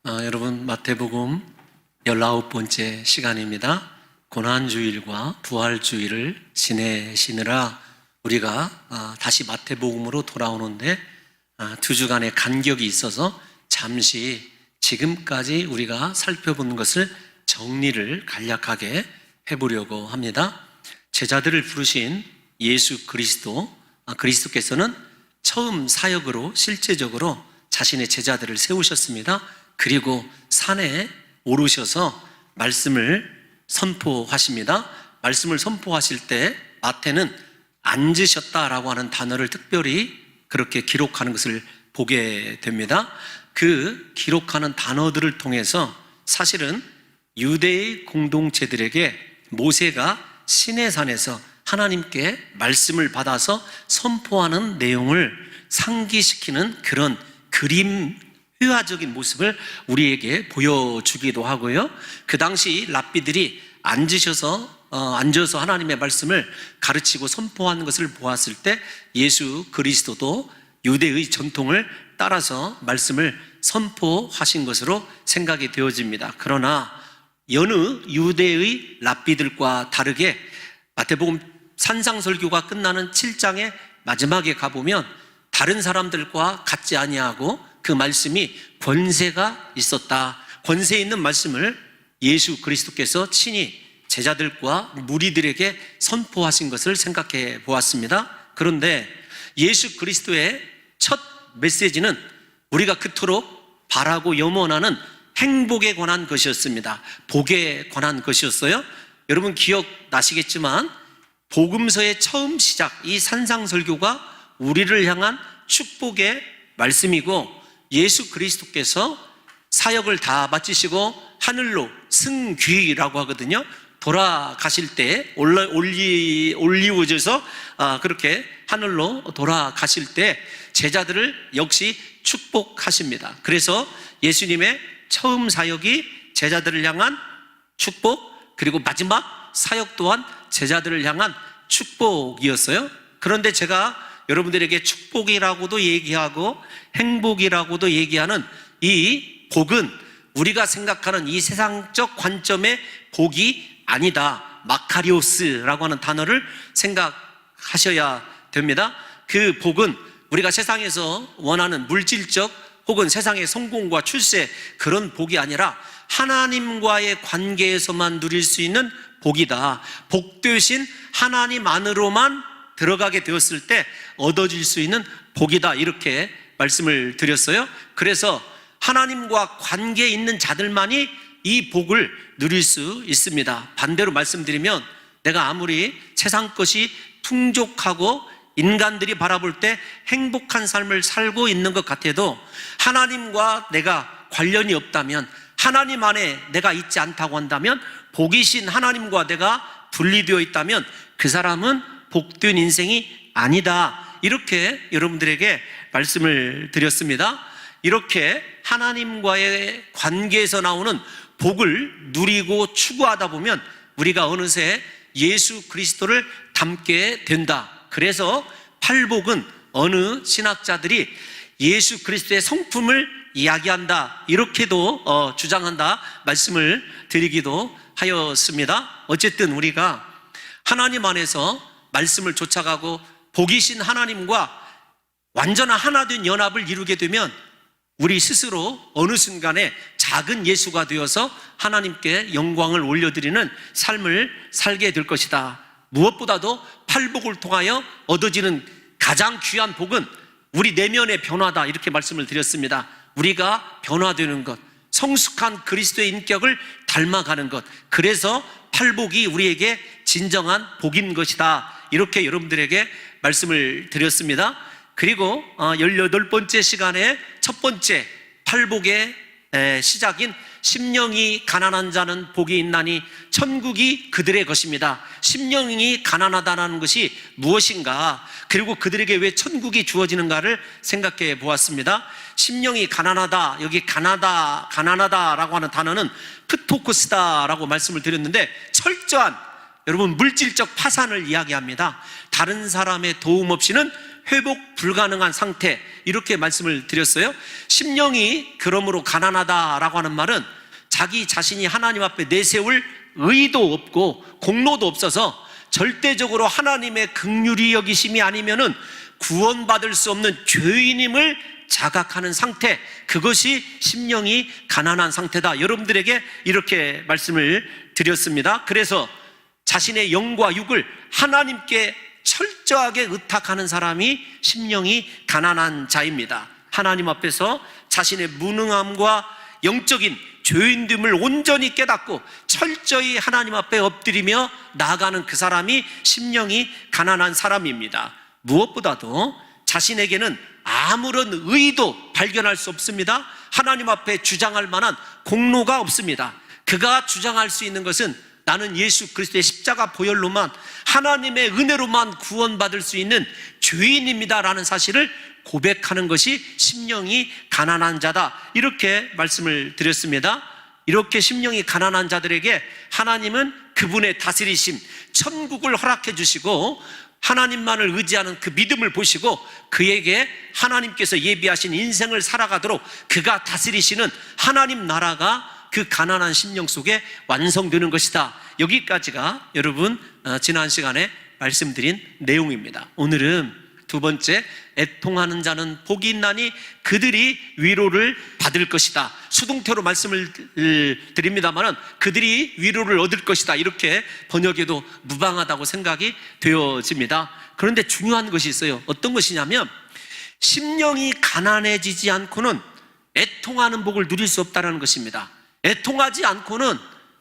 여러분, 마태복음 19번째 시간입니다. 고난주일과 부활주일을 지내시느라 우리가 다시 마태복음으로 돌아오는데 두 주간의 간격이 있어서 잠시 지금까지 우리가 살펴본 것을 정리를 간략하게 해보려고 합니다. 제자들을 부르신 예수 그리스도께서는 처음 사역으로 실제적으로 자신의 제자들을 세우셨습니다. 그리고 산에 오르셔서 말씀을 선포하십니다. 말씀을 선포하실 때 마태는 앉으셨다라고 하는 단어를 특별히 그렇게 기록하는 것을 보게 됩니다. 그 기록하는 단어들을 통해서 사실은 유대의 공동체들에게 모세가 시내산에서 하나님께 말씀을 받아서 선포하는 내용을 상기시키는 그런 그림 회화적인 모습을 우리에게 보여주기도 하고요. 그 당시 랍비들이 앉아서 하나님의 말씀을 가르치고 선포하는 것을 보았을 때 예수 그리스도도 유대의 전통을 따라서 말씀을 선포하신 것으로 생각이 되어집니다. 그러나 여느 유대의 랍비들과 다르게 마태복음 산상설교가 끝나는 7장의 마지막에 가보면 다른 사람들과 같지 아니하고 그 말씀이 권세가 있었다. 권세 있는 말씀을 예수 그리스도께서 친히 제자들과 무리들에게 선포하신 것을 생각해 보았습니다. 그런데 예수 그리스도의 첫 메시지는 우리가 그토록 바라고 염원하는 행복에 관한 것이었습니다. 복에 관한 것이었어요. 여러분 기억나시겠지만 복음서의 처음 시작, 이 산상설교가 우리를 향한 축복의 말씀이고 예수 그리스도께서 사역을 다 마치시고 하늘로 승귀라고 하거든요. 돌아가실 때 올리워져서 그렇게 하늘로 돌아가실 때 제자들을 역시 축복하십니다. 그래서 예수님의 처음 사역이 제자들을 향한 축복, 그리고 마지막 사역 또한 제자들을 향한 축복이었어요. 그런데 제가 여러분들에게 축복이라고도 얘기하고 행복이라고도 얘기하는 이 복은 우리가 생각하는 이 세상적 관점의 복이 아니다. 마카리오스라고 하는 단어를 생각하셔야 됩니다. 그 복은 우리가 세상에서 원하는 물질적 혹은 세상의 성공과 출세, 그런 복이 아니라 하나님과의 관계에서만 누릴 수 있는 복이다. 복되신 하나님 안으로만 들어가게 되었을 때 얻어질 수 있는 복이다, 이렇게 말씀을 드렸어요. 그래서 하나님과 관계 있는 자들만이 이 복을 누릴 수 있습니다. 반대로 말씀드리면 내가 아무리 세상 것이 풍족하고 인간들이 바라볼 때 행복한 삶을 살고 있는 것 같아도 하나님과 내가 관련이 없다면, 하나님 안에 내가 있지 않다고 한다면, 복이신 하나님과 내가 분리되어 있다면 그 사람은 복된 인생이 아니다, 이렇게 여러분들에게 말씀을 드렸습니다. 이렇게 하나님과의 관계에서 나오는 복을 누리고 추구하다 보면 우리가 어느새 예수 그리스도를 닮게 된다. 그래서 팔복은 어느 신학자들이 예수 그리스도의 성품을 이야기한다, 이렇게도 주장한다 말씀을 드리기도 하였습니다. 어쨌든 우리가 하나님 안에서 말씀을 쫓아가고 복이신 하나님과 완전한 하나된 연합을 이루게 되면 우리 스스로 어느 순간에 작은 예수가 되어서 하나님께 영광을 올려드리는 삶을 살게 될 것이다. 무엇보다도 팔복을 통하여 얻어지는 가장 귀한 복은 우리 내면의 변화다, 이렇게 말씀을 드렸습니다. 우리가 변화되는 것, 성숙한 그리스도의 인격을 닮아가는 것, 그래서 팔복이 우리에게 진정한 복인 것이다, 이렇게 여러분들에게 말씀을 드렸습니다. 그리고 18번째 시간에 첫 번째 팔복의 시작인 심령이 가난한 자는 복이 있나니 천국이 그들의 것입니다. 심령이 가난하다는 것이 무엇인가, 그리고 그들에게 왜 천국이 주어지는가를 생각해 보았습니다. 심령이 가난하다, 여기 가난하다라고 하는 단어는 프토코스다라고 말씀을 드렸는데 철저한 여러분 물질적 파산을 이야기합니다. 다른 사람의 도움 없이는 회복 불가능한 상태, 이렇게 말씀을 드렸어요. 심령이 그러므로 가난하다라고 하는 말은 자기 자신이 하나님 앞에 내세울 의도 없고 공로도 없어서 절대적으로 하나님의 긍휼히 여기심이 아니면은 구원받을 수 없는 죄인임을 자각하는 상태, 그것이 심령이 가난한 상태다. 여러분들에게 이렇게 말씀을 드렸습니다. 그래서 자신의 영과 육을 하나님께 철저하게 의탁하는 사람이 심령이 가난한 자입니다. 하나님 앞에서 자신의 무능함과 영적인 죄인됨을 온전히 깨닫고 철저히 하나님 앞에 엎드리며 나아가는 그 사람이 심령이 가난한 사람입니다. 무엇보다도 자신에게는 아무런 의도 발견할 수 없습니다. 하나님 앞에 주장할 만한 공로가 없습니다. 그가 주장할 수 있는 것은 나는 예수 그리스도의 십자가 보혈로만, 하나님의 은혜로만 구원받을 수 있는 죄인입니다라는 사실을 고백하는 것이 심령이 가난한 자다, 이렇게 말씀을 드렸습니다. 이렇게 심령이 가난한 자들에게 하나님은 그분의 다스리심, 천국을 허락해 주시고 하나님만을 의지하는 그 믿음을 보시고 그에게 하나님께서 예비하신 인생을 살아가도록 그가 다스리시는 하나님 나라가 그 가난한 심령 속에 완성되는 것이다. 여기까지가 여러분 지난 시간에 말씀드린 내용입니다. 오늘은 두 번째, 애통하는 자는 복이 있나니 그들이 위로를 받을 것이다. 수동태로 말씀을 드립니다만 그들이 위로를 얻을 것이다, 이렇게 번역해도 무방하다고 생각이 되어집니다. 그런데 중요한 것이 있어요. 어떤 것이냐면 심령이 가난해지지 않고는 애통하는 복을 누릴 수 없다는 것입니다. 애통하지 않고는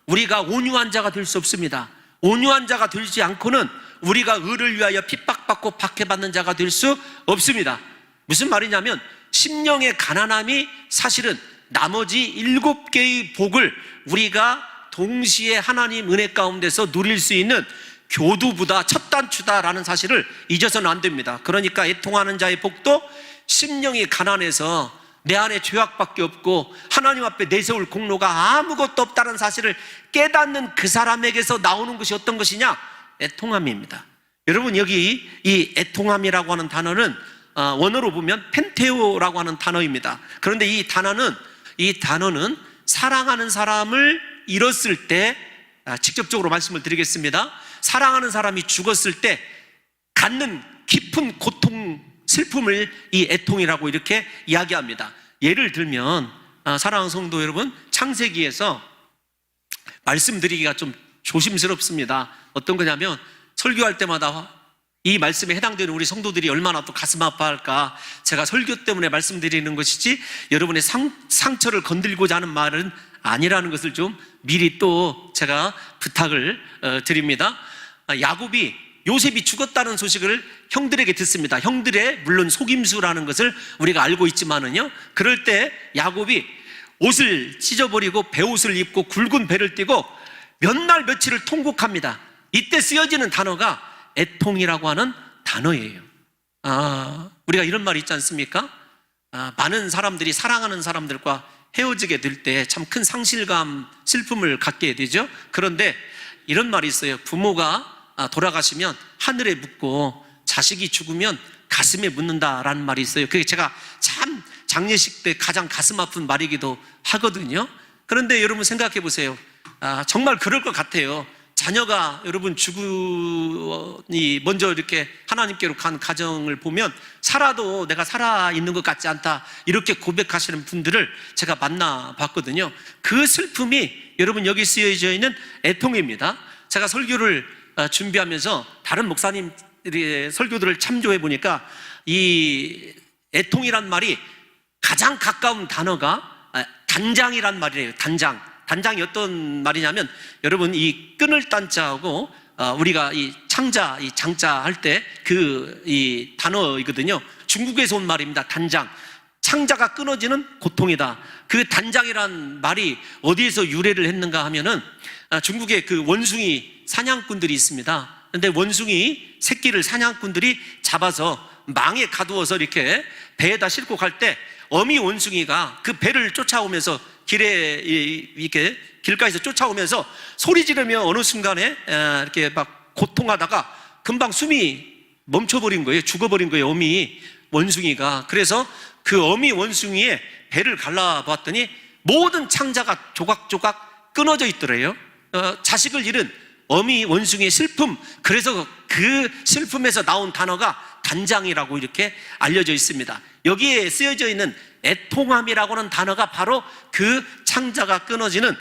우리가 온유한 자가 될 수 없습니다. 온유한 자가 되지 않고는 우리가 의를 위하여 핍박받고 박해받는 자가 될 수 없습니다. 무슨 말이냐면 심령의 가난함이 사실은 나머지 7개의 복을 우리가 동시에 하나님 은혜 가운데서 누릴 수 있는 교두보다 첫 단추다라는 사실을 잊어서는 안 됩니다. 그러니까 애통하는 자의 복도 심령이 가난해서 내 안에 죄악밖에 없고 하나님 앞에 내세울 공로가 아무것도 없다는 사실을 깨닫는 그 사람에게서 나오는 것이 어떤 것이냐? 애통함입니다. 여러분, 여기 이 애통함이라고 하는 단어는 원어로 보면 펜테오라고 하는 단어입니다. 그런데 이 단어는 사랑하는 사람을 잃었을 때, 직접적으로 말씀을 드리겠습니다. 사랑하는 사람이 죽었을 때 갖는 깊은 고통, 슬픔을 이 애통이라고 이렇게 이야기합니다. 예를 들면 사랑하는 성도 여러분, 창세기에서 말씀드리기가 좀 조심스럽습니다. 어떤 거냐면 설교할 때마다 이 말씀에 해당되는 우리 성도들이 얼마나 또 가슴 아파할까, 제가 설교 때문에 말씀드리는 것이지 여러분의 상처를 건들고자 하는 말은 아니라는 것을 좀 미리 또 제가 부탁을 드립니다. 야곱이 요셉이 죽었다는 소식을 형들에게 듣습니다. 형들의 물론 속임수라는 것을 우리가 알고 있지만은요, 그럴 때 야곱이 옷을 찢어버리고 베옷을 입고 굵은 배를 띠고 몇 날 며칠을 통곡합니다. 이때 쓰여지는 단어가 애통이라고 하는 단어예요. 우리가 이런 말 있지 않습니까? 많은 사람들이 사랑하는 사람들과 헤어지게 될 때 참 큰 상실감, 슬픔을 갖게 되죠. 그런데 이런 말이 있어요. 부모가 돌아가시면 하늘에 묻고 자식이 죽으면 가슴에 묻는다라는 말이 있어요. 그게 제가 참 장례식 때 가장 가슴 아픈 말이기도 하거든요. 그런데 여러분 생각해 보세요. 정말 그럴 것 같아요. 자녀가 여러분 죽으니 먼저 이렇게 하나님께로 간 가정을 보면 살아도 내가 살아있는 것 같지 않다, 이렇게 고백하시는 분들을 제가 만나봤거든요. 그 슬픔이 여러분 여기 쓰여져 있는 애통입니다. 제가 설교를 준비하면서 다른 목사님들의 설교들을 참조해 보니까 이 애통이란 말이 가장 가까운 단어가 단장이란 말이에요. 단장이 어떤 말이냐면 여러분 이 끊을 단자하고 우리가 이 창자, 이 장자 할 때 이 단어이거든요. 중국에서 온 말입니다. 단장. 창자가 끊어지는 고통이다. 그 단장이란 말이 어디에서 유래를 했는가 하면은 중국에 그 원숭이 사냥꾼들이 있습니다. 그런데 원숭이 새끼를 사냥꾼들이 잡아서 망에 가두어서 이렇게 배에다 싣고 갈 때 어미 원숭이가 그 배를 쫓아오면서 길에 이렇게 길가에서 쫓아오면서 소리 지르며 어느 순간에 이렇게 막 고통하다가 금방 숨이 멈춰버린 거예요. 죽어버린 거예요. 어미 원숭이가. 그래서 그 어미 원숭이의 배를 갈라봤더니 모든 창자가 조각조각 끊어져 있더래요. 자식을 잃은 어미 원숭이의 슬픔, 그래서 그 슬픔에서 나온 단어가 단장이라고 이렇게 알려져 있습니다. 여기에 쓰여져 있는 애통함이라고는 단어가 바로 그 창자가 끊어지는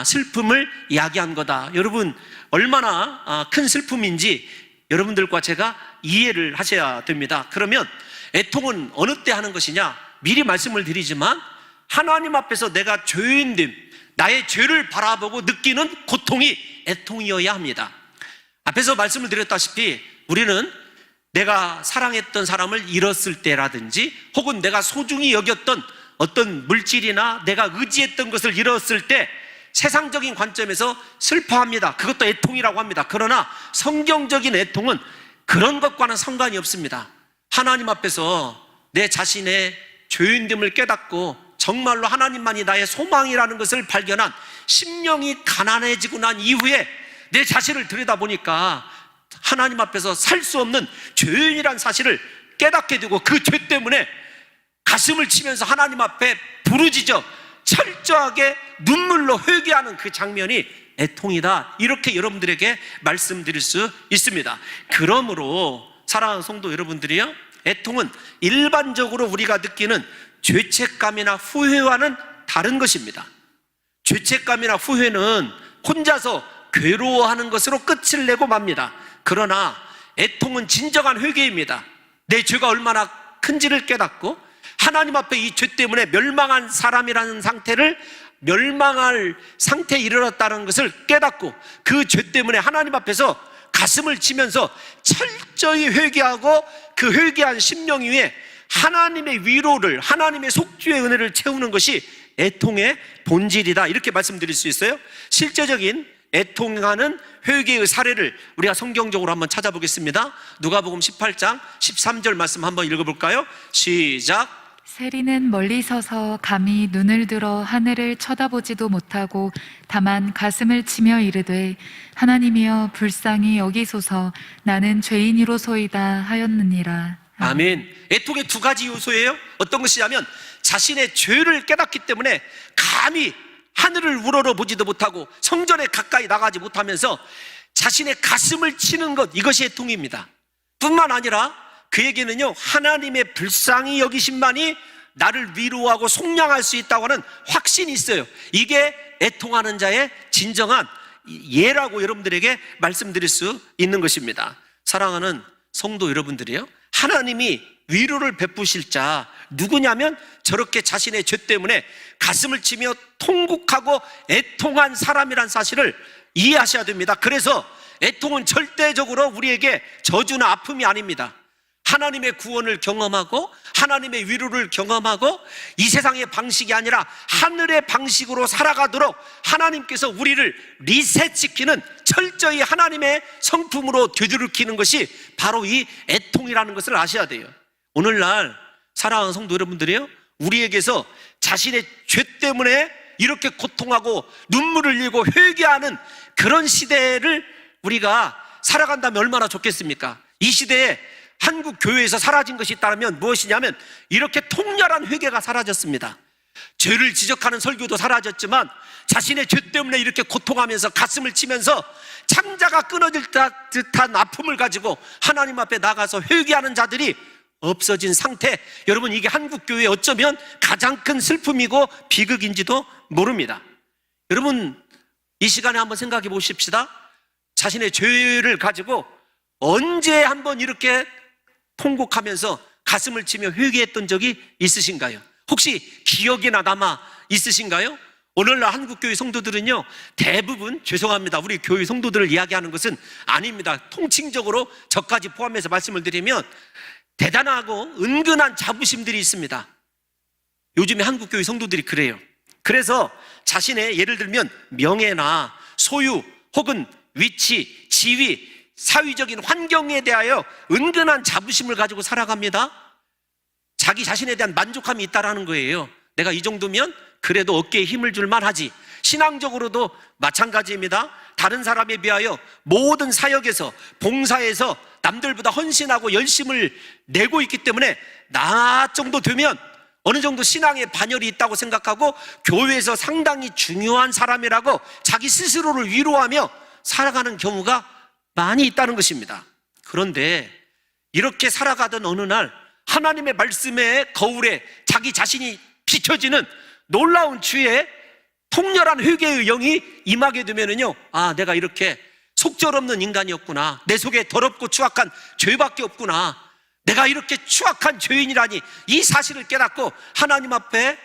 슬픔을 이야기한 거다. 여러분, 얼마나 큰 슬픔인지 여러분들과 제가 이해를 하셔야 됩니다. 그러면 애통은 어느 때 하는 것이냐? 미리 말씀을 드리지만 하나님 앞에서 내가 죄인됨, 나의 죄를 바라보고 느끼는 고통이 애통이어야 합니다. 앞에서 말씀을 드렸다시피 우리는 내가 사랑했던 사람을 잃었을 때라든지 혹은 내가 소중히 여겼던 어떤 물질이나 내가 의지했던 것을 잃었을 때 세상적인 관점에서 슬퍼합니다. 그것도 애통이라고 합니다. 그러나 성경적인 애통은 그런 것과는 상관이 없습니다. 하나님 앞에서 내 자신의 죄인됨을 깨닫고 정말로 하나님만이 나의 소망이라는 것을 발견한, 심령이 가난해지고 난 이후에 내 자신을 들여다보니까 하나님 앞에서 살 수 없는 죄인이란 사실을 깨닫게 되고 그 죄 때문에 가슴을 치면서 하나님 앞에 부르짖어 철저하게 눈물로 회개하는 그 장면이 애통이다. 이렇게 여러분들에게 말씀드릴 수 있습니다. 그러므로 사랑하는 성도 여러분들이요, 애통은 일반적으로 우리가 느끼는 죄책감이나 후회와는 다른 것입니다. 죄책감이나 후회는 혼자서 괴로워하는 것으로 끝을 내고 맙니다. 그러나 애통은 진정한 회개입니다. 내 죄가 얼마나 큰지를 깨닫고 하나님 앞에 이 죄 때문에 멸망한 사람이라는 상태를, 멸망할 상태에 이르렀다는 것을 깨닫고 그 죄 때문에 하나님 앞에서 가슴을 치면서 철저히 회개하고 그 회개한 심령 위에 하나님의 위로를, 하나님의 속죄의 은혜를 채우는 것이 애통의 본질이다. 이렇게 말씀드릴 수 있어요. 실제적인 애통하는 회개의 사례를 우리가 성경적으로 한번 찾아보겠습니다. 누가복음 18장 13절 말씀 한번 읽어볼까요? 시작. 세리는 멀리 서서 감히 눈을 들어 하늘을 쳐다보지도 못하고 다만 가슴을 치며 이르되 하나님이여 불쌍히 여기소서, 나는 죄인이로소이다 하였느니라. 아멘. 애통의 두 가지 요소예요. 어떤 것이냐면 자신의 죄를 깨닫기 때문에 감히 하늘을 우러러보지도 못하고 성전에 가까이 나가지 못하면서 자신의 가슴을 치는 것, 이것이 애통입니다. 뿐만 아니라 그에게는요, 하나님의 불쌍히 여기심만이 나를 위로하고 속량할 수 있다고 하는 확신이 있어요. 이게 애통하는 자의 진정한 예라고 여러분들에게 말씀드릴 수 있는 것입니다. 사랑하는 성도 여러분들이요, 하나님이 위로를 베푸실 자 누구냐면 저렇게 자신의 죄 때문에 가슴을 치며 통곡하고 애통한 사람이란 사실을 이해하셔야 됩니다. 그래서 애통은 절대적으로 우리에게 저주나 아픔이 아닙니다. 하나님의 구원을 경험하고 하나님의 위로를 경험하고 이 세상의 방식이 아니라 하늘의 방식으로 살아가도록 하나님께서 우리를 리셋시키는, 철저히 하나님의 성품으로 되돌이키는 것이 바로 이 애통이라는 것을 아셔야 돼요. 오늘날 사랑하는 성도 여러분들이요, 우리에게서 자신의 죄 때문에 이렇게 고통하고 눈물을 흘리고 회개하는 그런 시대를 우리가 살아간다면 얼마나 좋겠습니까? 이 시대에 한국 교회에서 사라진 것이 있다면 무엇이냐면 이렇게 통렬한 회개가 사라졌습니다. 죄를 지적하는 설교도 사라졌지만 자신의 죄 때문에 이렇게 고통하면서 가슴을 치면서 창자가 끊어질 듯한 아픔을 가지고 하나님 앞에 나가서 회개하는 자들이 없어진 상태, 여러분, 이게 한국 교회의 어쩌면 가장 큰 슬픔이고 비극인지도 모릅니다. 여러분, 이 시간에 한번 생각해 보십시다. 자신의 죄를 가지고 언제 한번 이렇게 통곡하면서 가슴을 치며 회개했던 적이 있으신가요? 혹시 기억이나 남아 있으신가요? 오늘날 한국교회 성도들은요, 대부분, 죄송합니다, 우리 교회 성도들을 이야기하는 것은 아닙니다. 통칭적으로 저까지 포함해서 말씀을 드리면 대단하고 은근한 자부심들이 있습니다. 요즘에 한국교회 성도들이 그래요. 그래서 자신의, 예를 들면 명예나 소유 혹은 위치, 지위, 사회적인 환경에 대하여 은근한 자부심을 가지고 살아갑니다. 자기 자신에 대한 만족감이 있다라는 거예요. 내가 이 정도면 그래도 어깨에 힘을 줄 만하지. 신앙적으로도 마찬가지입니다. 다른 사람에 비하여 모든 사역에서, 봉사에서 남들보다 헌신하고 열심을 내고 있기 때문에 나 정도 되면 어느 정도 신앙의 반열이 있다고 생각하고 교회에서 상당히 중요한 사람이라고 자기 스스로를 위로하며 살아가는 경우가 많이 있다는 것입니다. 그런데 이렇게 살아가던 어느 날 하나님의 말씀의 거울에 자기 자신이 비춰지는 놀라운 주의 통렬한 회개의 영이 임하게 되면은요, 아, 내가 이렇게 속절없는 인간이었구나. 내 속에 더럽고 추악한 죄밖에 없구나. 내가 이렇게 추악한 죄인이라니, 이 사실을 깨닫고 하나님 앞에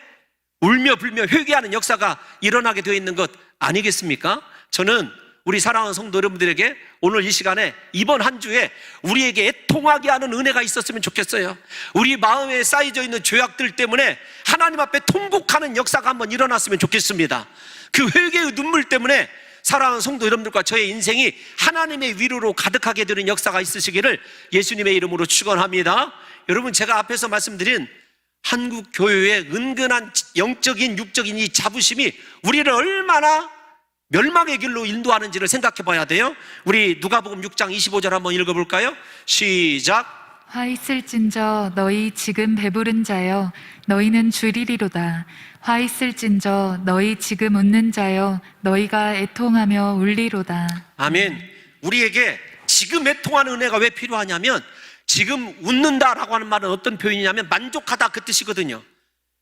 울며 불며 회개하는 역사가 일어나게 되어 있는 것 아니겠습니까? 저는 우리 사랑하는 성도 여러분들에게 오늘 이 시간에 이번 한 주에 우리에게 애통하게 하는 은혜가 있었으면 좋겠어요. 우리 마음에 쌓여져 있는 죄악들 때문에 하나님 앞에 통곡하는 역사가 한번 일어났으면 좋겠습니다. 그 회개의 눈물 때문에 사랑하는 성도 여러분들과 저의 인생이 하나님의 위로로 가득하게 되는 역사가 있으시기를 예수님의 이름으로 축원합니다. 여러분, 제가 앞에서 말씀드린 한국 교회의 은근한 영적인 육적인 이 자부심이 우리를 얼마나 멸망의 길로 인도하는지를 생각해 봐야 돼요. 우리 누가복음 6장 25절 한번 읽어볼까요? 시작. 화 있을진저 너희 지금 배부른 자여 너희는 줄이리로다. 화 있을진저 너희 지금 웃는 자여 너희가 애통하며 울리로다. 아멘. 우리에게 지금 애통하는 은혜가 왜 필요하냐면, 지금 웃는다라고 하는 말은 어떤 표현이냐면 만족하다 그 뜻이거든요.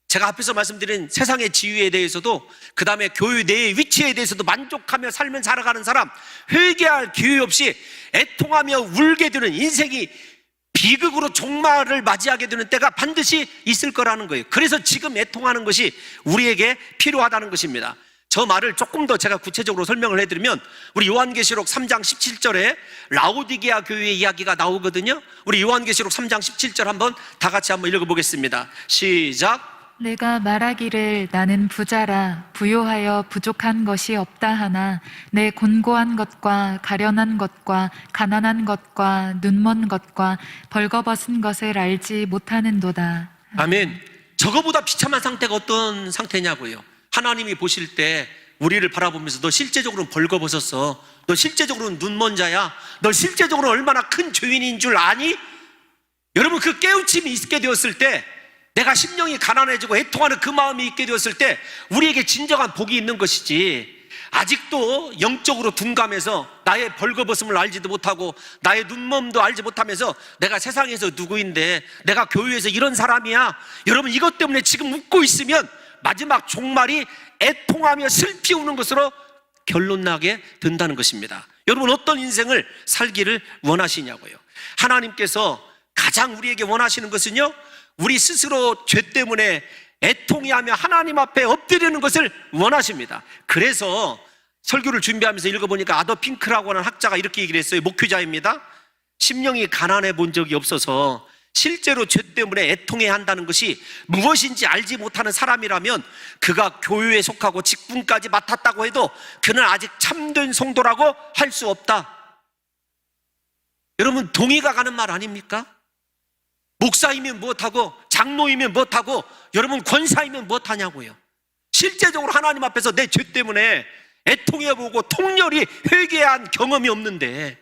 제가 앞에서 말씀드린 세상의 지위에 대해서도, 그 다음에 교회 내의 위치에 대해서도 만족하며 삶을 살아가는 사람, 회개할 기회 없이 애통하며 울게 되는 인생이 비극으로 종말을 맞이하게 되는 때가 반드시 있을 거라는 거예요. 그래서 지금 애통하는 것이 우리에게 필요하다는 것입니다. 저 말을 조금 더 제가 구체적으로 설명을 해드리면, 우리 요한계시록 3장 17절에 라오디게아 교회의 이야기가 나오거든요. 우리 요한계시록 3장 17절 한번 다 같이 한번 읽어보겠습니다. 시작. 내가 말하기를 나는 부자라 부요하여 부족한 것이 없다 하나 내 곤고한 것과 가련한 것과 가난한 것과 눈먼 것과 벌거벗은 것을 알지 못하는도다. 아멘. 저거보다 비참한 상태가 어떤 상태냐고요. 하나님이 보실 때 우리를 바라보면서 너 실제적으로는 벌거벗었어, 너 실제적으로는 눈먼 자야, 너 실제적으로 얼마나 큰 죄인인 줄 아니? 여러분, 그 깨우침이 있게 되었을 때, 내가 심령이 가난해지고 애통하는 그 마음이 있게 되었을 때 우리에게 진정한 복이 있는 것이지, 아직도 영적으로 둔감해서 나의 벌거벗음을 알지도 못하고 나의 눈먼도 알지 못하면서 내가 세상에서 누구인데, 내가 교회에서 이런 사람이야, 여러분 이것 때문에 지금 웃고 있으면 마지막 종말이 애통하며 슬피 우는 것으로 결론나게 된다는 것입니다. 여러분, 어떤 인생을 살기를 원하시냐고요. 하나님께서 가장 우리에게 원하시는 것은요, 우리 스스로 죄 때문에 애통해하며 하나님 앞에 엎드리는 것을 원하십니다. 그래서 설교를 준비하면서 읽어보니까 아더 핑크라고 하는 학자가 이렇게 얘기를 했어요. 목회자입니다. 심령이 가난해 본 적이 없어서 실제로 죄 때문에 애통해야 한다는 것이 무엇인지 알지 못하는 사람이라면 그가 교회에 속하고 직분까지 맡았다고 해도 그는 아직 참된 성도라고 할 수 없다. 여러분, 동의가 가는 말 아닙니까? 목사이면 무엇하고 장로이면 무엇하고 여러분 권사이면 무엇하냐고요. 실제적으로 하나님 앞에서 내 죄 때문에 애통해보고 통렬히 회개한 경험이 없는데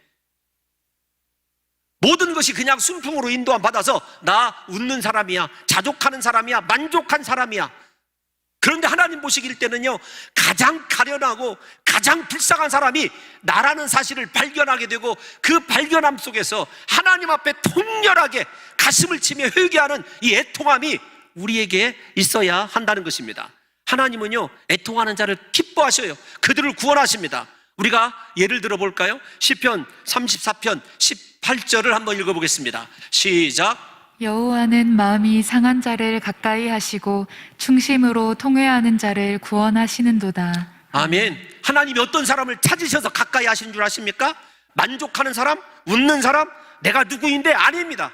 모든 것이 그냥 순풍으로 인도함 받아서 나 웃는 사람이야, 자족하는 사람이야, 만족한 사람이야. 그런데 하나님 보시길 때는요, 가장 가련하고 가장 불쌍한 사람이 나라는 사실을 발견하게 되고 그 발견함 속에서 하나님 앞에 통렬하게 가슴을 치며 회개하는 이 애통함이 우리에게 있어야 한다는 것입니다. 하나님은요, 애통하는 자를 기뻐하셔요. 그들을 구원하십니다. 우리가 예를 들어 볼까요? 시편 34편 18절을 한번 읽어보겠습니다. 시작. 여호와는 마음이 상한 자를 가까이 하시고 충심으로 통회하는 자를 구원하시는도다. 아멘. 하나님이 어떤 사람을 찾으셔서 가까이 하시는 줄 아십니까? 만족하는 사람? 웃는 사람? 내가 누구인데? 아닙니다.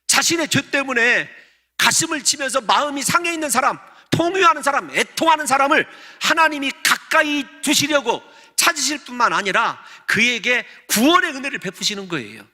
자신의 죄 때문에 가슴을 치면서 마음이 상해 있는 사람, 통회하는 사람, 애통하는 사람을 하나님이 가까이 두시려고 찾으실 뿐만 아니라 그에게 구원의 은혜를 베푸시는 거예요.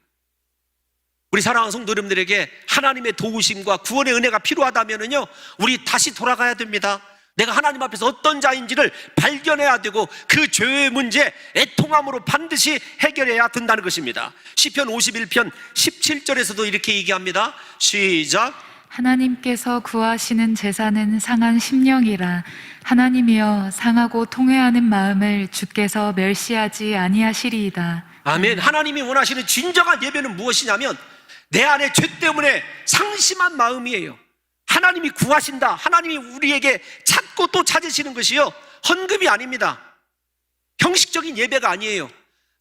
우리 사랑하는 성도 여러분들에게 하나님의 도우심과 구원의 은혜가 필요하다면요, 우리 다시 돌아가야 됩니다. 내가 하나님 앞에서 어떤 자인지를 발견해야 되고 그 죄의 문제 애통함으로 반드시 해결해야 된다는 것입니다. 시편 51편 17절에서도 이렇게 얘기합니다. 시작. 하나님께서 구하시는 제사는 상한 심령이라. 하나님이여 상하고 통회하는 마음을 주께서 멸시하지 아니하시리이다. 아멘. 하나님이 원하시는 진정한 예배는 무엇이냐면 내 안에 죄 때문에 상심한 마음이에요. 하나님이 구하신다. 하나님이 우리에게 찾고 또 찾으시는 것이요, 헌금이 아닙니다. 형식적인 예배가 아니에요.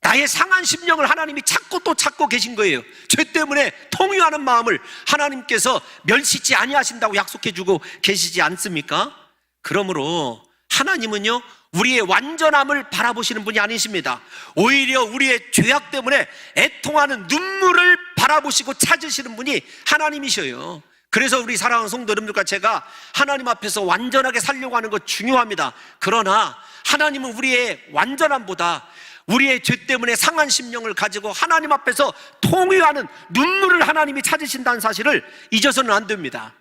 나의 상한 심령을 하나님이 찾고 또 찾고 계신 거예요. 죄 때문에 통유하는 마음을 하나님께서 멸시치 아니하신다고 약속해주고 계시지 않습니까? 그러므로 하나님은요, 우리의 완전함을 바라보시는 분이 아니십니다. 오히려 우리의 죄악 때문에 애통하는 눈물을 바라보시고 찾으시는 분이 하나님이셔요. 그래서 우리 사랑하는 성도 여러분들과 제가 하나님 앞에서 완전하게 살려고 하는 것 중요합니다. 그러나 하나님은 우리의 완전함보다 우리의 죄 때문에 상한 심령을 가지고 하나님 앞에서 통회하는 눈물을 하나님이 찾으신다는 사실을 잊어서는 안 됩니다.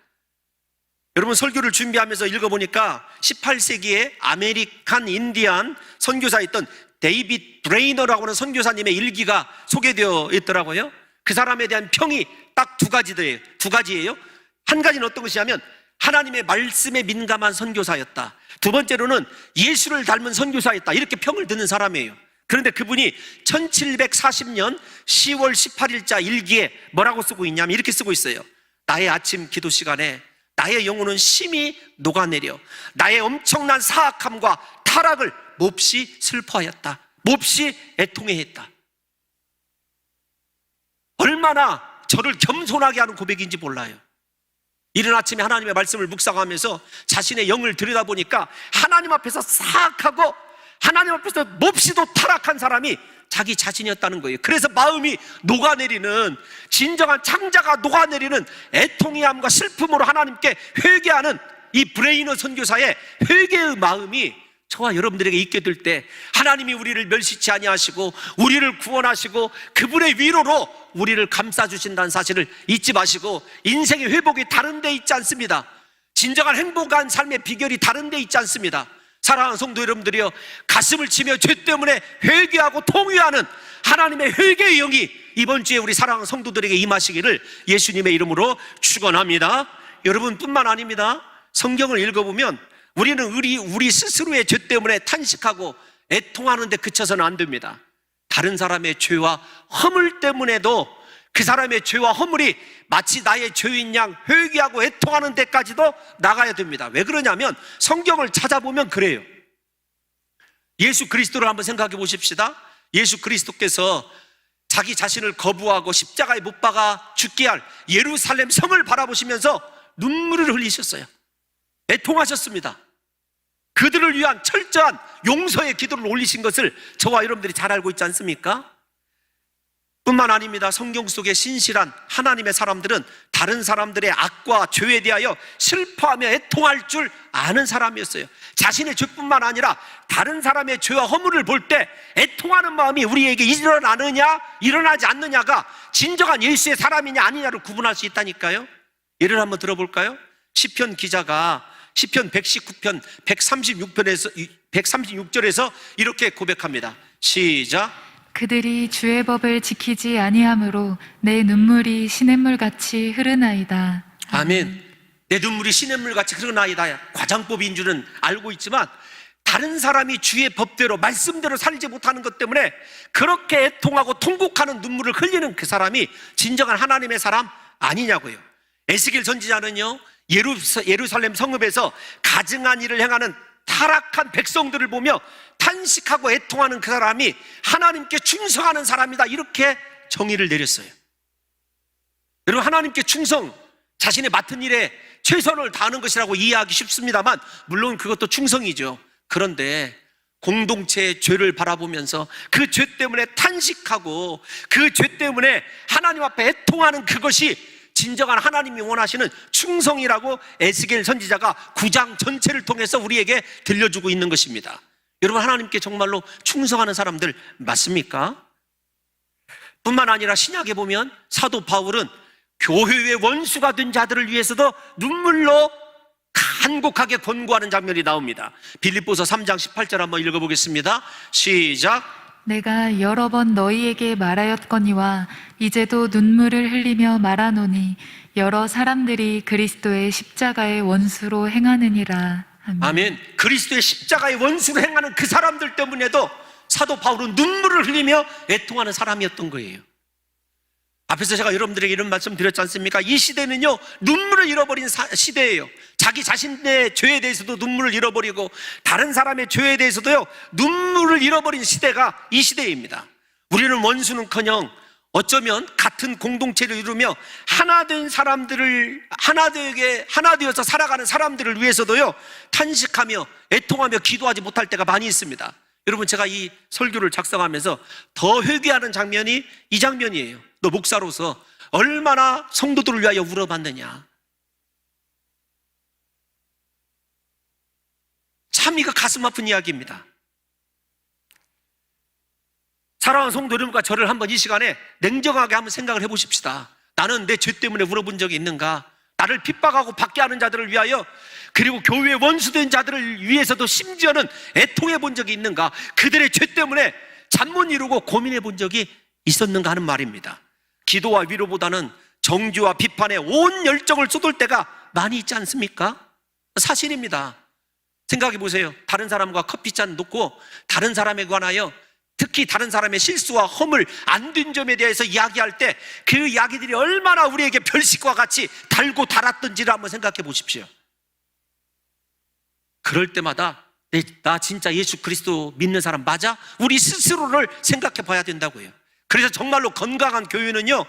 여러분, 설교를 준비하면서 읽어보니까 18세기에 아메리칸 인디안 선교사였던 데이빗 브레이너라고 하는 선교사님의 일기가 소개되어 있더라고요. 그 사람에 대한 평이 딱 두 가지예요. 한 가지는 어떤 것이냐면 하나님의 말씀에 민감한 선교사였다. 두 번째로는 예수를 닮은 선교사였다. 이렇게 평을 듣는 사람이에요. 그런데 그분이 1740년 10월 18일자 일기에 뭐라고 쓰고 있냐면 이렇게 쓰고 있어요. 나의 아침 기도 시간에 나의 영혼은 심히 녹아내려 나의 엄청난 사악함과 타락을 몹시 슬퍼하였다. 몹시 애통해했다. 얼마나 저를 겸손하게 하는 고백인지 몰라요. 이른 아침에 하나님의 말씀을 묵상하면서 자신의 영을 들여다보니까 하나님 앞에서 사악하고 하나님 앞에서 몹시도 타락한 사람이 자기 자신이었다는 거예요. 그래서 마음이 녹아내리는, 진정한 창자가 녹아내리는 애통이함과 슬픔으로 하나님께 회개하는 이 브레이너 선교사의 회개의 마음이 저와 여러분들에게 있게 될 때 하나님이 우리를 멸시치 아니하시고 우리를 구원하시고 그분의 위로로 우리를 감싸주신다는 사실을 잊지 마시고, 인생의 회복이 다른 데 있지 않습니다. 진정한 행복한 삶의 비결이 다른 데 있지 않습니다. 사랑하는 성도 여러분들이여, 가슴을 치며 죄 때문에 회개하고 통회하는 하나님의 회개의 영이 이번 주에 우리 사랑하는 성도들에게 임하시기를 예수님의 이름으로 축원합니다. 여러분뿐만 아닙니다. 성경을 읽어보면 우리는 우리 스스로의 죄 때문에 탄식하고 애통하는 데 그쳐서는 안 됩니다. 다른 사람의 죄와 허물 때문에도 그 사람의 죄와 허물이 마치 나의 죄인 양 회개하고 애통하는 데까지도 나가야 됩니다. 왜 그러냐면 성경을 찾아보면 그래요. 예수 그리스도를 한번 생각해 보십시다. 예수 그리스도께서 자기 자신을 거부하고 십자가에 못 박아 죽게 할 예루살렘 성을 바라보시면서 눈물을 흘리셨어요. 애통하셨습니다. 그들을 위한 철저한 용서의 기도를 올리신 것을 저와 여러분들이 잘 알고 있지 않습니까? 뿐만 아닙니다. 성경 속의 신실한 하나님의 사람들은 다른 사람들의 악과 죄에 대하여 슬퍼하며 애통할 줄 아는 사람이었어요. 자신의 죄뿐만 아니라 다른 사람의 죄와 허물을 볼 때 애통하는 마음이 우리에게 일어나느냐 일어나지 않느냐가 진정한 예수의 사람이냐 아니냐를 구분할 수 있다니까요. 예를 한번 들어볼까요? 시편 기자가 시편 119편 136절에서 이렇게 고백합니다. 시작. 그들이 주의 법을 지키지 아니하므로 내 눈물이 시냇물같이 흐르나이다. 아멘. 내 눈물이 시냇물같이 흐르나이다. 과장법인 줄은 알고 있지만 다른 사람이 주의 법대로 말씀대로 살지 못하는 것 때문에 그렇게 애통하고 통곡하는 눈물을 흘리는 그 사람이 진정한 하나님의 사람 아니냐고요. 에스겔 선지자는요, 예루살렘 성읍에서 가증한 일을 행하는 타락한 백성들을 보며 탄식하고 애통하는 그 사람이 하나님께 충성하는 사람이다, 이렇게 정의를 내렸어요. 여러분, 하나님께 충성, 자신의 맡은 일에 최선을 다하는 것이라고 이해하기 쉽습니다만 물론 그것도 충성이죠. 그런데 공동체의 죄를 바라보면서 그 죄 때문에 탄식하고 그 죄 때문에 하나님 앞에 애통하는 그것이 진정한 하나님이 원하시는 충성이라고 에스겔 선지자가 9장 전체를 통해서 우리에게 들려주고 있는 것입니다. 여러분, 하나님께 정말로 충성하는 사람들 맞습니까? 뿐만 아니라 신약에 보면 사도 바울은 교회의 원수가 된 자들을 위해서도 눈물로 통곡하게 권고하는 장면이 나옵니다. 빌립보서 3장 18절 한번 읽어보겠습니다. 시작. 내가 여러 번 너희에게 말하였거니와 이제도 눈물을 흘리며 말하노니 여러 사람들이 그리스도의 십자가의 원수로 행하느니라. 아멘. 아멘. 그리스도의 십자가의 원수로 행하는 그 사람들 때문에도 사도 바울은 눈물을 흘리며 애통하는 사람이었던 거예요. 앞에서 제가 여러분들에게 이런 말씀 드렸지 않습니까? 이 시대는요, 눈물을 잃어버린 시대예요. 자기 자신의 죄에 대해서도 눈물을 잃어버리고 다른 사람의 죄에 대해서도요, 눈물을 잃어버린 시대가 이 시대입니다. 우리는 원수는커녕 어쩌면 같은 공동체를 이루며 하나 된 사람들을 하나 되어서 살아가는 사람들을 위해서도요, 탄식하며 애통하며 기도하지 못할 때가 많이 있습니다. 여러분, 제가 이 설교를 작성하면서 더 회개하는 장면이 이 장면이에요. 너 목사로서 얼마나 성도들을 위하여 울어봤느냐. 참 이거 가슴 아픈 이야기입니다. 사랑하는 성도 여러분과 저를 한번 이 시간에 냉정하게 한번 생각을 해보십시다. 나는 내 죄 때문에 울어본 적이 있는가? 나를 핍박하고 받게 하는 자들을 위하여, 그리고 교회의 원수된 자들을 위해서도 심지어는 애통해 본 적이 있는가? 그들의 죄 때문에 잠 못 이루고 고민해 본 적이 있었는가 하는 말입니다. 기도와 위로보다는 정죄와 비판에 온 열정을 쏟을 때가 많이 있지 않습니까? 사실입니다. 생각해 보세요. 다른 사람과 커피잔 놓고 다른 사람에 관하여, 특히 다른 사람의 실수와 허물, 안 된 점에 대해서 이야기할 때 그 이야기들이 얼마나 우리에게 별식과 같이 달고 달았던지를 한번 생각해 보십시오. 그럴 때마다 나 진짜 예수 그리스도 믿는 사람 맞아? 우리 스스로를 생각해 봐야 된다고요. 그래서 정말로 건강한 교회는요,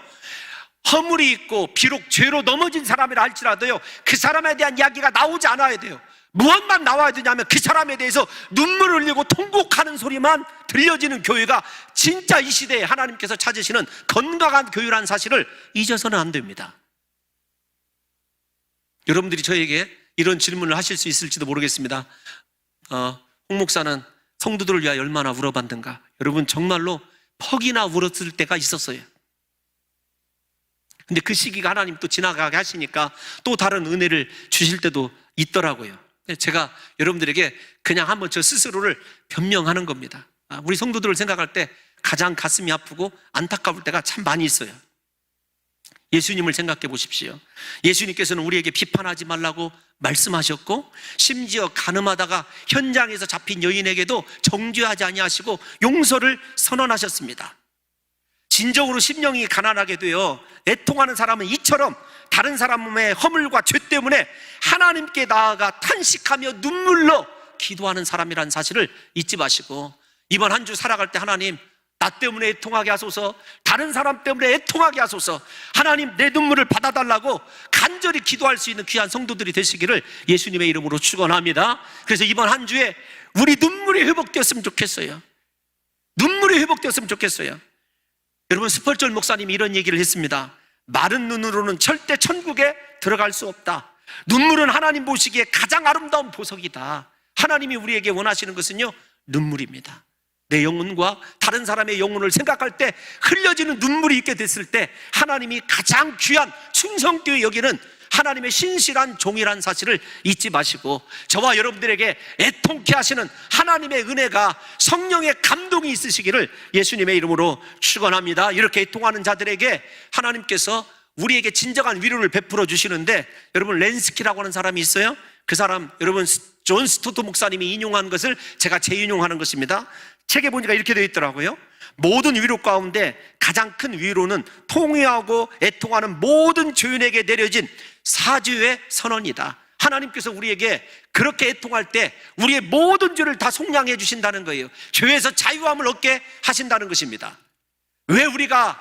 허물이 있고 비록 죄로 넘어진 사람이라 할지라도요, 그 사람에 대한 이야기가 나오지 않아야 돼요. 무엇만 나와야 되냐면 그 사람에 대해서 눈물을 흘리고 통곡하는 소리만 들려지는 교회가 진짜 이 시대에 하나님께서 찾으시는 건강한 교회라는 사실을 잊어서는 안 됩니다. 여러분들이 저에게 이런 질문을 하실 수 있을지도 모르겠습니다. 홍 목사는 성도들을 위하여 얼마나 울어봤는가? 여러분, 정말로 퍽이나 울었을 때가 있었어요. 근데 그 시기가 하나님 또 지나가게 하시니까 또 다른 은혜를 주실 때도 있더라고요. 제가 여러분들에게 그냥 한번 저 스스로를 변명하는 겁니다. 우리 성도들을 생각할 때 가장 가슴이 아프고 안타까울 때가 참 많이 있어요. 예수님을 생각해 보십시오. 예수님께서는 우리에게 비판하지 말라고 말씀하셨고, 심지어 가늠하다가 현장에서 잡힌 여인에게도 정죄하지 아니하시고 용서를 선언하셨습니다. 진정으로 심령이 가난하게 되어 애통하는 사람은 이처럼 다른 사람의 허물과 죄 때문에 하나님께 나아가 탄식하며 눈물로 기도하는 사람이라는 사실을 잊지 마시고, 이번 한 주 살아갈 때 하나님, 나 때문에 애통하게 하소서, 다른 사람 때문에 애통하게 하소서, 하나님 내 눈물을 받아달라고 간절히 기도할 수 있는 귀한 성도들이 되시기를 예수님의 이름으로 축원합니다. 그래서 이번 한 주에 우리 눈물이 회복되었으면 좋겠어요. 눈물이 회복되었으면 좋겠어요. 여러분, 스펄전 목사님이 이런 얘기를 했습니다. 마른 눈으로는 절대 천국에 들어갈 수 없다. 눈물은 하나님 보시기에 가장 아름다운 보석이다. 하나님이 우리에게 원하시는 것은요, 눈물입니다. 내 영혼과 다른 사람의 영혼을 생각할 때 흘려지는 눈물이 있게 됐을 때 하나님이 가장 귀한 충성되어 여기는 하나님의 신실한 종이라는 사실을 잊지 마시고, 저와 여러분들에게 애통케 하시는 하나님의 은혜가, 성령의 감동이 있으시기를 예수님의 이름으로 축원합니다. 이렇게 애통하는 자들에게 하나님께서 우리에게 진정한 위로를 베풀어 주시는데, 여러분, 렌스키라고 하는 사람이 있어요. 그 사람, 여러분, 존 스토트 목사님이 인용한 것을 제가 재인용하는 것입니다. 책에 보니까 이렇게 되어 있더라고요. 모든 위로 가운데 가장 큰 위로는 통회하고 애통하는 모든 죄인에게 내려진 사죄의 선언이다. 하나님께서 우리에게 그렇게 애통할 때 우리의 모든 죄를 다 속량해 주신다는 거예요. 죄에서 자유함을 얻게 하신다는 것입니다. 왜 우리가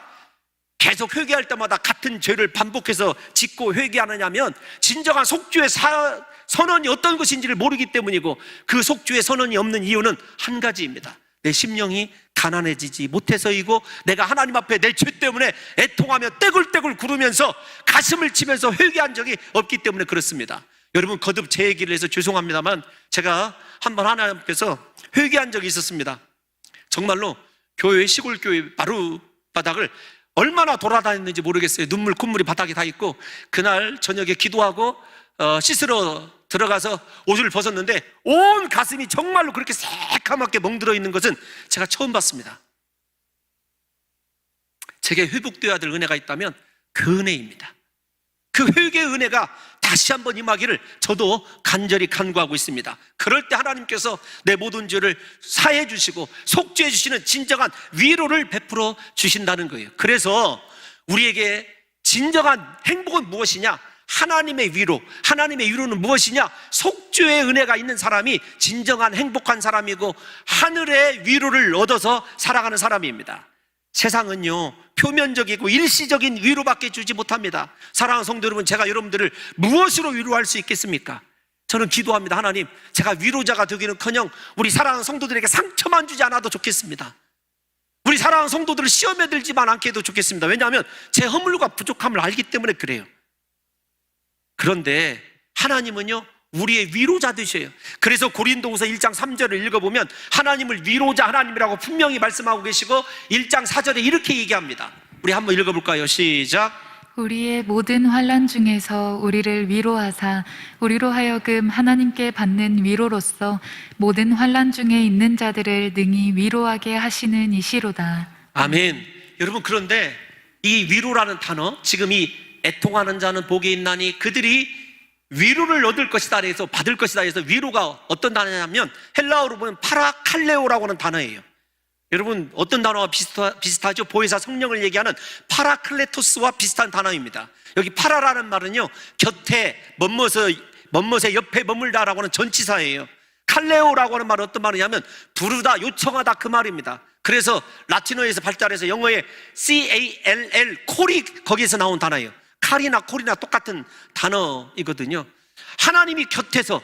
계속 회개할 때마다 같은 죄를 반복해서 짓고 회개하느냐면, 진정한 속죄의 선언이 어떤 것인지를 모르기 때문이고, 그 속죄의 선언이 없는 이유는 한 가지입니다. 내 심령이 가난해지지 못해서이고, 내가 하나님 앞에 내 죄 때문에 애통하며 떼굴떼굴 구르면서 가슴을 치면서 회개한 적이 없기 때문에 그렇습니다. 여러분, 거듭 제 얘기를 해서 죄송합니다만, 제가 한번 하나님 앞에서 회개한 적이 있었습니다. 정말로 교회, 시골교회 마룻바닥을 얼마나 돌아다녔는지 모르겠어요. 눈물 콧물이 바닥에 다 있고, 그날 저녁에 기도하고 씻으러 들어가서 옷을 벗었는데 온 가슴이 정말로 그렇게 새카맣게 멍들어 있는 것은 제가 처음 봤습니다. 제게 회복되어야 될 은혜가 있다면 그 은혜입니다. 그 회개의 은혜가 다시 한번 임하기를 저도 간절히 간구하고 있습니다. 그럴 때 하나님께서 내 모든 죄를 사해 주시고 속죄해 주시는 진정한 위로를 베풀어 주신다는 거예요. 그래서 우리에게 진정한 행복은 무엇이냐? 하나님의 위로. 하나님의 위로는 무엇이냐? 속죄의 은혜가 있는 사람이 진정한 행복한 사람이고 하늘의 위로를 얻어서 살아가는 사람입니다. 세상은요, 표면적이고 일시적인 위로밖에 주지 못합니다. 사랑하는 성도 여러분, 제가 여러분들을 무엇으로 위로할 수 있겠습니까? 저는 기도합니다. 하나님, 제가 위로자가 되기는커녕 우리 사랑하는 성도들에게 상처만 주지 않아도 좋겠습니다. 우리 사랑하는 성도들을 시험에 들지만 않게 해도 좋겠습니다. 왜냐하면 제 허물과 부족함을 알기 때문에 그래요. 그런데 하나님은요, 우리의 위로자 되셔요. 그래서 고린도후서 1장 3절을 읽어보면 하나님을 위로자 하나님이라고 분명히 말씀하고 계시고 1장 4절에 이렇게 얘기합니다. 우리 한번 읽어볼까요? 시작. 우리의 모든 환난 중에서 우리를 위로하사 우리로 하여금 하나님께 받는 위로로서 모든 환난 중에 있는 자들을 능히 위로하게 하시는 이시로다. 아멘. 여러분, 그런데 이 위로라는 단어, 지금 이 애통하는 자는 복이 있나니 그들이 위로를 얻을 것이다 해서 받을 것이다 해서 위로가 어떤 단어냐면 헬라어로 보면 파라칼레오라고 하는 단어예요. 여러분, 어떤 단어와 비슷하죠? 보혜사 성령을 얘기하는 파라클레토스와 비슷한 단어입니다. 여기 파라라는 말은요, 곁에 멋멋의 옆에 머물다라고 하는 전치사예요. 칼레오라고 하는 말은 어떤 말이냐면 부르다, 요청하다 그 말입니다. 그래서 라틴어에서 발달해서 영어의 CALL, 콜이 거기에서 나온 단어예요. 칼이나 콜이나 똑같은 단어이거든요. 하나님이 곁에서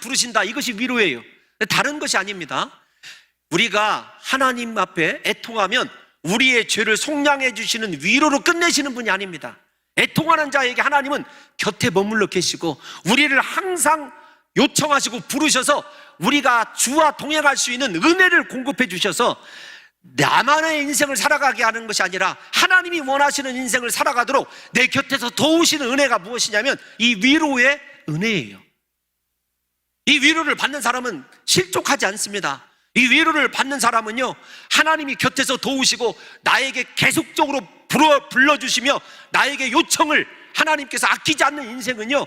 부르신다, 이것이 위로예요. 다른 것이 아닙니다. 우리가 하나님 앞에 애통하면 우리의 죄를 속량해 주시는 위로로 끝내시는 분이 아닙니다. 애통하는 자에게 하나님은 곁에 머물러 계시고 우리를 항상 요청하시고 부르셔서 우리가 주와 동행할 수 있는 은혜를 공급해 주셔서 나만의 인생을 살아가게 하는 것이 아니라 하나님이 원하시는 인생을 살아가도록 내 곁에서 도우시는 은혜가 무엇이냐면 이 위로의 은혜예요. 이 위로를 받는 사람은 실족하지 않습니다. 이 위로를 받는 사람은요, 하나님이 곁에서 도우시고 나에게 계속적으로 불러주시며 나에게 요청을 하나님께서 아끼지 않는 인생은요,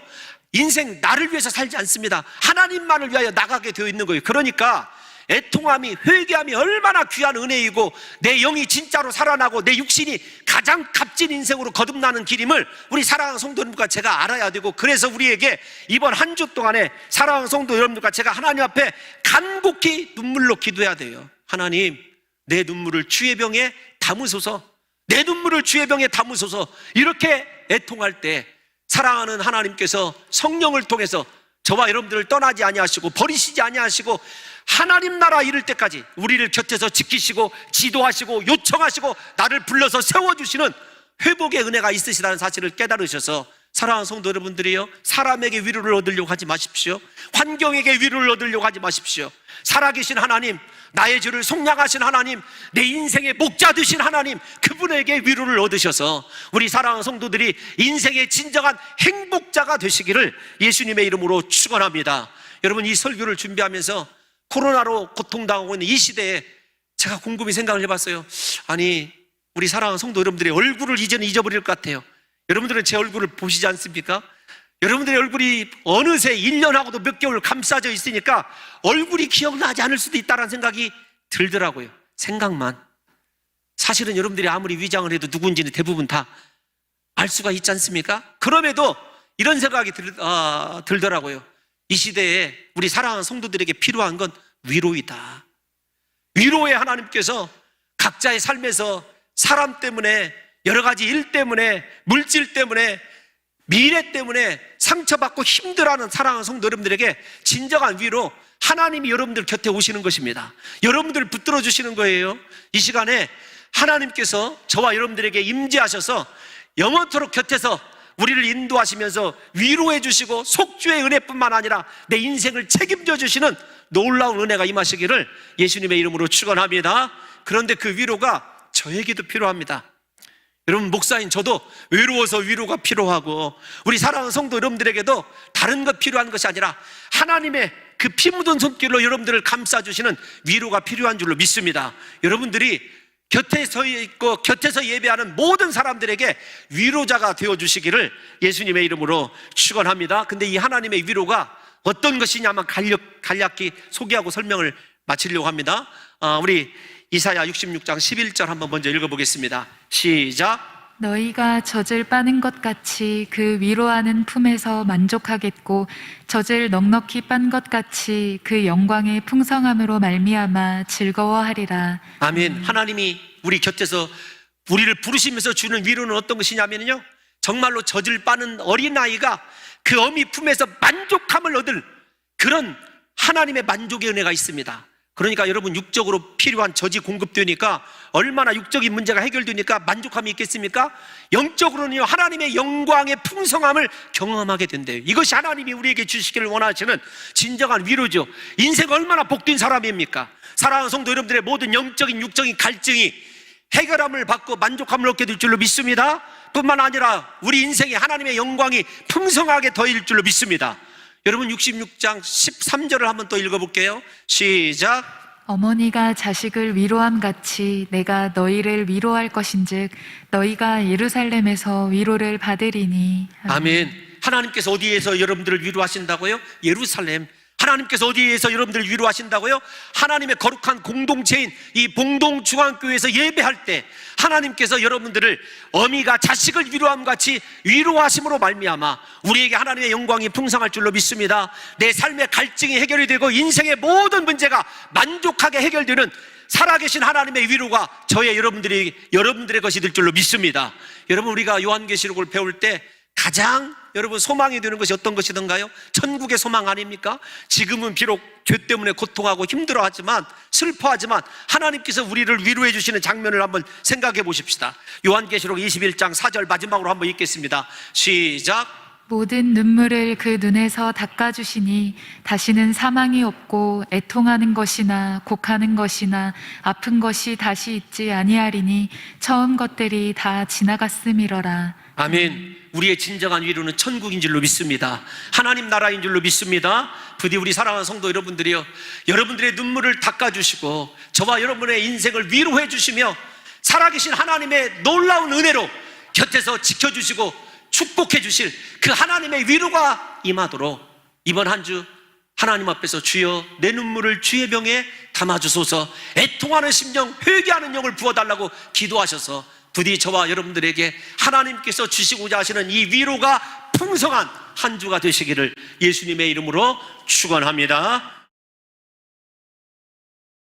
인생 나를 위해서 살지 않습니다. 하나님만을 위하여 나가게 되어 있는 거예요. 그러니까 애통함이, 회개함이 얼마나 귀한 은혜이고 내 영이 진짜로 살아나고 내 육신이 가장 값진 인생으로 거듭나는 길임을 우리 사랑하는 성도 여러분과 제가 알아야 되고, 그래서 우리에게 이번 한 주 동안에 사랑하는 성도 여러분과 제가 하나님 앞에 간곡히 눈물로 기도해야 돼요. 하나님, 내 눈물을 주의 병에 담으소서, 내 눈물을 주의 병에 담으소서. 이렇게 애통할 때 사랑하는 하나님께서 성령을 통해서 저와 여러분들을 떠나지 아니하시고 버리시지 아니하시고 하나님 나라 이룰 때까지 우리를 곁에서 지키시고 지도하시고 요청하시고 나를 불러서 세워주시는 회복의 은혜가 있으시다는 사실을 깨달으셔서 사랑하는 성도 여러분들이요, 사람에게 위로를 얻으려고 하지 마십시오. 환경에게 위로를 얻으려고 하지 마십시오. 살아계신 하나님, 나의 죄를 속량하신 하나님, 내 인생의 목자 되신 하나님, 그분에게 위로를 얻으셔서 우리 사랑하는 성도들이 인생의 진정한 행복자가 되시기를 예수님의 이름으로 축원합니다. 여러분, 이 설교를 준비하면서 코로나로 고통당하고 있는 이 시대에 제가 곰곰이 생각을 해봤어요. 아니, 우리 사랑하는 성도 여러분들의 얼굴을 이제는 잊어버릴 것 같아요. 여러분들은 제 얼굴을 보시지 않습니까? 여러분들의 얼굴이 어느새 1년하고도 몇 개월 감싸져 있으니까 얼굴이 기억나지 않을 수도 있다는 생각이 들더라고요. 생각만. 사실은 여러분들이 아무리 위장을 해도 누군지는 대부분 다 알 수가 있지 않습니까? 그럼에도 이런 생각이 들더라고요. 이 시대에 우리 사랑하는 성도들에게 필요한 건 위로이다. 위로의 하나님께서 각자의 삶에서 사람 때문에, 여러 가지 일 때문에, 물질 때문에, 미래 때문에 상처받고 힘들어하는 사랑하는 성도 여러분들에게 진정한 위로, 하나님이 여러분들 곁에 오시는 것입니다. 여러분들을 붙들어 주시는 거예요. 이 시간에 하나님께서 저와 여러분들에게 임재하셔서 영원토록 곁에서 우리를 인도하시면서 위로해 주시고 속죄의 은혜뿐만 아니라 내 인생을 책임져 주시는 놀라운 은혜가 임하시기를 예수님의 이름으로 축원합니다. 그런데 그 위로가 저에게도 필요합니다. 여러분, 목사인 저도 외로워서 위로가 필요하고, 우리 사랑하는 성도 여러분들에게도 다른 것 필요한 것이 아니라 하나님의 그 피 묻은 손길로 여러분들을 감싸주시는 위로가 필요한 줄로 믿습니다. 여러분들이 곁에 서 있고 곁에서 예배하는 모든 사람들에게 위로자가 되어주시기를 예수님의 이름으로 축원합니다. 근데 이 하나님의 위로가 어떤 것이냐면 간략히 소개하고 설명을 마치려고 합니다. 우리 이사야 66장 11절 한번 먼저 읽어보겠습니다. 시작. 너희가 젖을 빠는 것 같이 그 위로하는 품에서 만족하겠고 젖을 넉넉히 빤 것 같이 그 영광의 풍성함으로 말미암아 즐거워하리라. 아멘. 하나님이 우리 곁에서 우리를 부르시면서 주는 위로는 어떤 것이냐면요, 정말로 젖을 빠는 어린아이가 그 어미 품에서 만족함을 얻을 그런 하나님의 만족의 은혜가 있습니다. 그러니까 여러분, 육적으로 필요한 젖이 공급되니까 얼마나 육적인 문제가 해결되니까 만족함이 있겠습니까? 영적으로는요, 하나님의 영광의 풍성함을 경험하게 된대요. 이것이 하나님이 우리에게 주시기를 원하시는 진정한 위로죠. 인생 얼마나 복된 사람입니까? 사랑하는 성도 여러분들의 모든 영적인 육적인 갈증이 해결함을 받고 만족함을 얻게 될 줄로 믿습니다. 뿐만 아니라 우리 인생에 하나님의 영광이 풍성하게 더해질 줄로 믿습니다. 여러분, 66장 13절을 한번 또 읽어볼게요. 시작. 어머니가 자식을 위로함 같이 내가 너희를 위로할 것인즉 너희가 예루살렘에서 위로를 받으리니. 아멘. 하나님께서 어디에서 여러분들을 위로하신다고요? 예루살렘. 하나님께서 어디에서 여러분들을 위로하신다고요? 하나님의 거룩한 공동체인 이 봉동중앙교회에서 예배할 때 하나님께서 여러분들을 어미가 자식을 위로함 같이 위로하심으로 말미암아 우리에게 하나님의 영광이 풍성할 줄로 믿습니다. 내 삶의 갈증이 해결이 되고 인생의 모든 문제가 만족하게 해결되는 살아계신 하나님의 위로가 저의 여러분들의 것이 될 줄로 믿습니다. 여러분, 우리가 요한계시록을 배울 때 가장 여러분 소망이 되는 것이 어떤 것이던가요? 천국의 소망 아닙니까? 지금은 비록 죄 때문에 고통하고 힘들어하지만 슬퍼하지만 하나님께서 우리를 위로해 주시는 장면을 한번 생각해 보십시다. 요한계시록 21장 4절 마지막으로 한번 읽겠습니다. 시작. 모든 눈물을 그 눈에서 닦아주시니 다시는 사망이 없고 애통하는 것이나 곡하는 것이나 아픈 것이 다시 있지 아니하리니 처음 것들이 다 지나갔음이러라. 아멘. 우리의 진정한 위로는 천국인 줄로 믿습니다. 하나님 나라인 줄로 믿습니다. 부디 우리 사랑하는 성도 여러분들이요, 여러분들의 눈물을 닦아주시고 저와 여러분의 인생을 위로해 주시며 살아계신 하나님의 놀라운 은혜로 곁에서 지켜주시고 축복해 주실 그 하나님의 위로가 임하도록 이번 한 주 하나님 앞에서 주여 내 눈물을 주의 병에 담아주소서, 애통하는 심령, 회개하는 영을 부어달라고 기도하셔서 부디 저와 여러분들에게 하나님께서 주시고자 하시는 이 위로가 풍성한 한 주가 되시기를 예수님의 이름으로 축원합니다.